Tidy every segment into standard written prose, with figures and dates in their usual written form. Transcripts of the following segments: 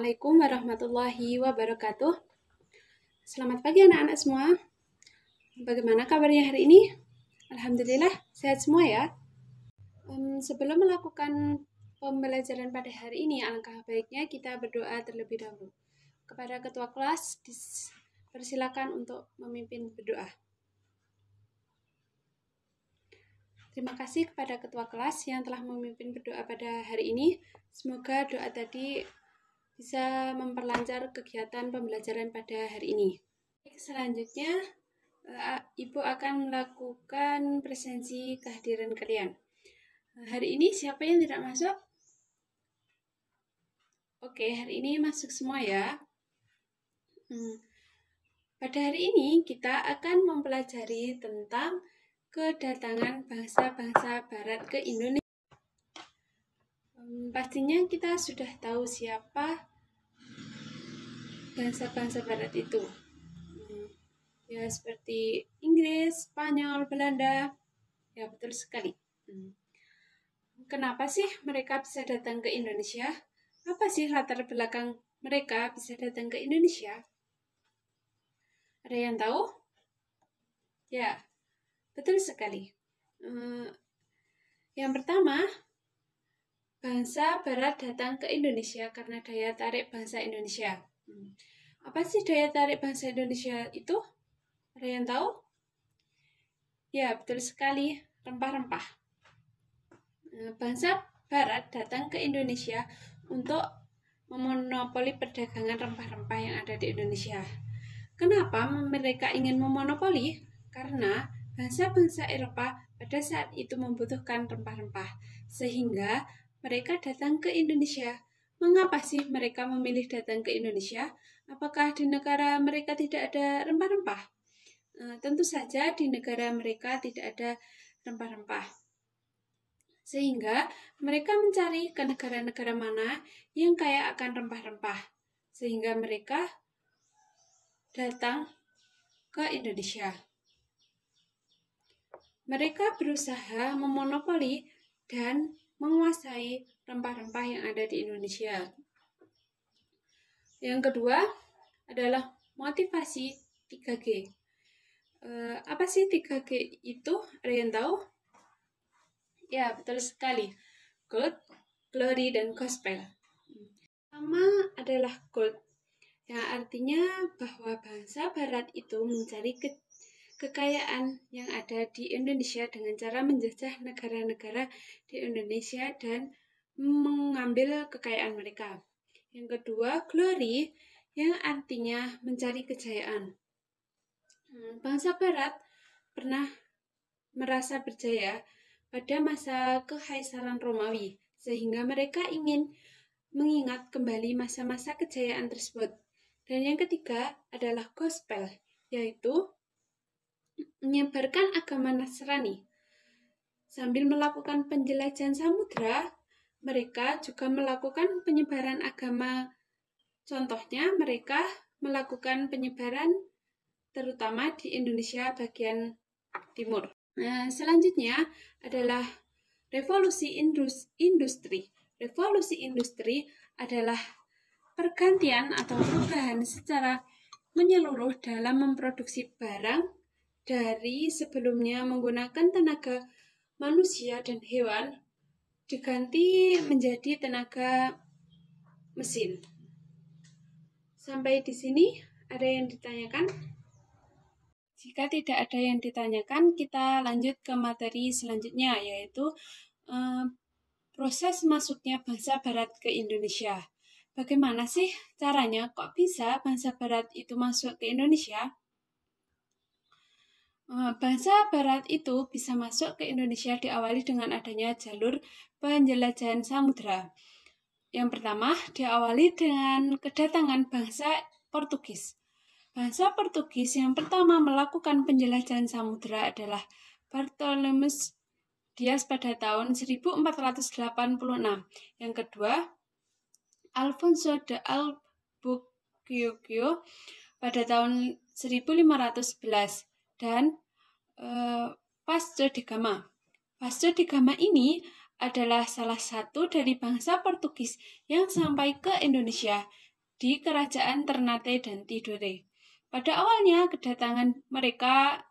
Assalamualaikum warahmatullahi wabarakatuh. Selamat pagi anak-anak semua. Bagaimana kabarnya hari ini? Alhamdulillah, sehat semua ya. Sebelum melakukan pembelajaran pada hari ini, alangkah baiknya kita berdoa terlebih dahulu. Kepada ketua kelas, persilakan untuk memimpin berdoa. Terima kasih kepada ketua kelas yang telah memimpin berdoa pada hari ini. Semoga doa tadi bisa memperlancar kegiatan pembelajaran pada hari ini. Selanjutnya, Ibu akan melakukan presensi kehadiran kalian. Hari ini siapa yang tidak masuk? Oke, hari ini masuk semua ya. Pada hari ini kita akan mempelajari tentang kedatangan bangsa-bangsa Barat ke Indonesia. Pastinya kita sudah tahu siapa bangsa-bangsa Barat itu. Ya, seperti Inggris, Spanyol, Belanda. Ya, betul sekali. Kenapa sih mereka bisa datang ke Indonesia? Apa sih latar belakang mereka bisa datang ke Indonesia? Ada yang tahu? Ya, betul sekali. Yang pertama, bangsa Barat datang ke Indonesia karena daya tarik bangsa Indonesia. Apa sih daya tarik bangsa Indonesia itu? Ada yang tahu? Ya, betul sekali, rempah-rempah. Bangsa Barat datang ke Indonesia untuk memonopoli perdagangan rempah-rempah yang ada di Indonesia. Kenapa mereka ingin memonopoli? Karena bangsa-bangsa Eropa pada saat itu membutuhkan rempah-rempah, sehingga mereka datang ke Indonesia. Mengapa sih mereka memilih datang ke Indonesia? Apakah di negara mereka tidak ada rempah-rempah? Tentu saja di negara mereka tidak ada rempah-rempah. Sehingga mereka mencari ke negara-negara mana yang kaya akan rempah-rempah. Sehingga mereka datang ke Indonesia. Mereka berusaha memonopoli dan menguasai rempah-rempah yang ada di Indonesia. Yang kedua adalah motivasi 3G. Apa sih 3G itu? Ada yang tahu? Ya, betul sekali. Gold, glory, dan gospel. Pertama adalah gold, yang artinya bahwa bangsa Barat itu mencari kekayaan yang ada di Indonesia dengan cara menjajah negara-negara di Indonesia dan mengambil kekayaan mereka. Yang kedua, glory, yang artinya mencari kejayaan. Bangsa Barat pernah merasa berjaya pada masa kekaisaran Romawi, sehingga mereka ingin mengingat kembali masa-masa kejayaan tersebut. Dan yang ketiga adalah gospel, yaitu menyebarkan agama Nasrani. Sambil melakukan penjelajahan samudra, mereka juga melakukan penyebaran agama. Contohnya, mereka melakukan penyebaran terutama di Indonesia bagian timur. Selanjutnya adalah revolusi industri. Revolusi industri adalah pergantian atau perubahan secara menyeluruh dalam memproduksi barang dari sebelumnya menggunakan tenaga manusia dan hewan diganti menjadi tenaga mesin. Sampai di sini ada yang ditanyakan? Jika tidak ada yang ditanyakan, kita lanjut ke materi selanjutnya, yaitu proses masuknya bangsa Barat ke Indonesia. Bagaimana sih caranya? Kok bisa bangsa Barat itu masuk ke Indonesia? Bangsa Barat itu bisa masuk ke Indonesia diawali dengan adanya jalur penjelajahan samudra. Yang pertama, diawali dengan kedatangan bangsa Portugis. Bangsa Portugis yang pertama melakukan penjelajahan samudra adalah Bartolomeu Dias pada tahun 1486. Yang kedua, Alfonso de Albuquerque pada tahun 1511 dan Vasco da Gama. Vasco da Gama ini adalah salah satu dari bangsa Portugis yang sampai ke Indonesia. di kerajaan Ternate dan Tidore. Pada awalnya kedatangan mereka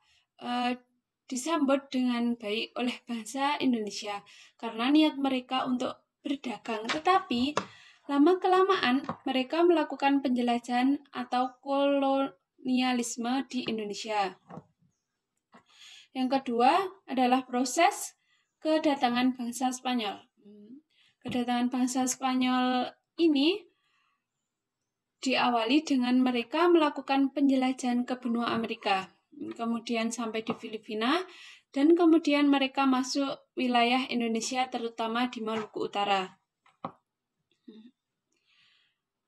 disambut dengan baik oleh bangsa Indonesia karena niat mereka untuk berdagang. Tetapi lama-kelamaan mereka melakukan penjelajahan atau kolonialisme di Indonesia. Yang kedua adalah proses kedatangan bangsa Spanyol. Kedatangan bangsa Spanyol ini diawali dengan mereka melakukan penjelajahan ke benua Amerika, kemudian sampai di Filipina, dan kemudian mereka masuk wilayah Indonesia terutama di Maluku Utara.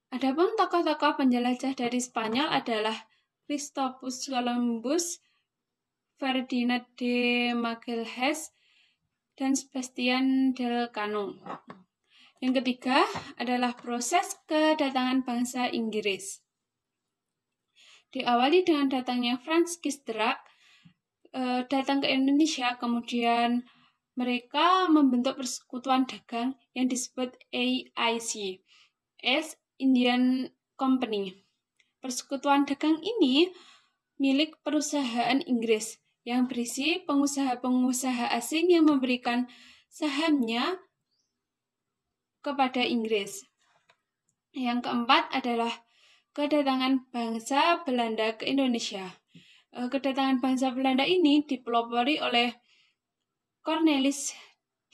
Adapun tokoh-tokoh penjelajah dari Spanyol adalah Christopus Columbus, Ferdinand de Magalhães, dan Sebastian del Cano. Yang ketiga adalah proses kedatangan bangsa Inggris. Diawali dengan datangnya Francis Drake datang ke Indonesia, kemudian mereka membentuk persekutuan dagang yang disebut AIC, East Indian Company. Persekutuan dagang ini milik perusahaan Inggris yang berisi pengusaha-pengusaha asing yang memberikan sahamnya kepada Inggris. Yang keempat adalah kedatangan bangsa Belanda ke Indonesia. Kedatangan bangsa Belanda ini dipelopori oleh Cornelis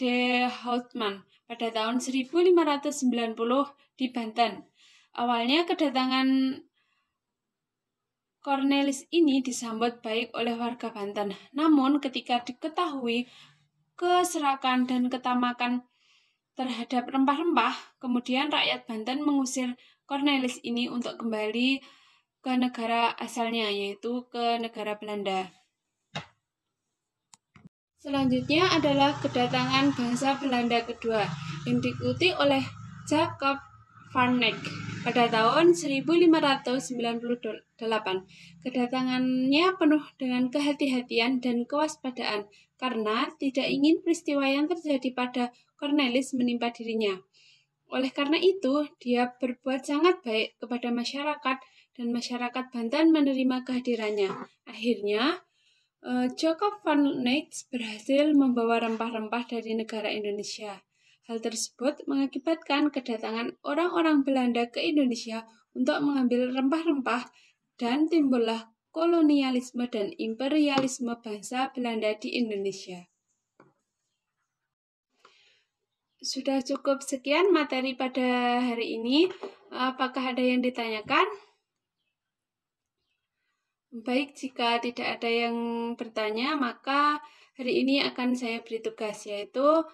de Houtman pada tahun 1590 di Banten. Awalnya kedatangan Cornelis ini disambut baik oleh warga Banten. Namun ketika diketahui keserakan dan ketamakan terhadap rempah-rempah, kemudian rakyat Banten mengusir Cornelis ini untuk kembali ke negara asalnya, yaitu ke negara Belanda. Selanjutnya adalah kedatangan bangsa Belanda kedua, yang diikuti oleh Jacob van Eyck pada tahun 1598. Kedatangannya penuh dengan kehati-hatian dan kewaspadaan, karena tidak ingin peristiwa yang terjadi pada Cornelis menimpa dirinya. Oleh karena itu, dia berbuat sangat baik kepada masyarakat dan masyarakat Banten menerima kehadirannya. Akhirnya, Jacob van Eyck berhasil membawa rempah-rempah dari negara Indonesia. Hal tersebut mengakibatkan kedatangan orang-orang Belanda ke Indonesia untuk mengambil rempah-rempah dan timbullah kolonialisme dan imperialisme bangsa Belanda di Indonesia. Sudah cukup sekian materi pada hari ini. Apakah ada yang ditanyakan? Baik, jika tidak ada yang bertanya, maka hari ini akan saya beri tugas, yaitu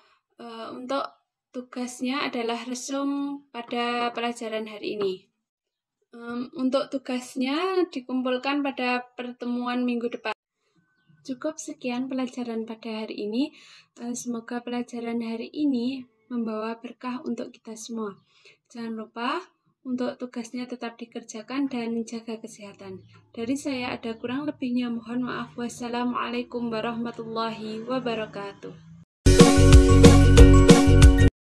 untuk tugasnya adalah resum pada pelajaran hari ini. Untuk tugasnya dikumpulkan pada pertemuan minggu depan. Cukup sekian pelajaran pada hari ini. Semoga pelajaran hari ini membawa berkah untuk kita semua. Jangan lupa untuk tugasnya tetap dikerjakan dan jaga kesehatan. Dari saya ada kurang lebihnya, mohon maaf. Wassalamualaikum warahmatullahi wabarakatuh.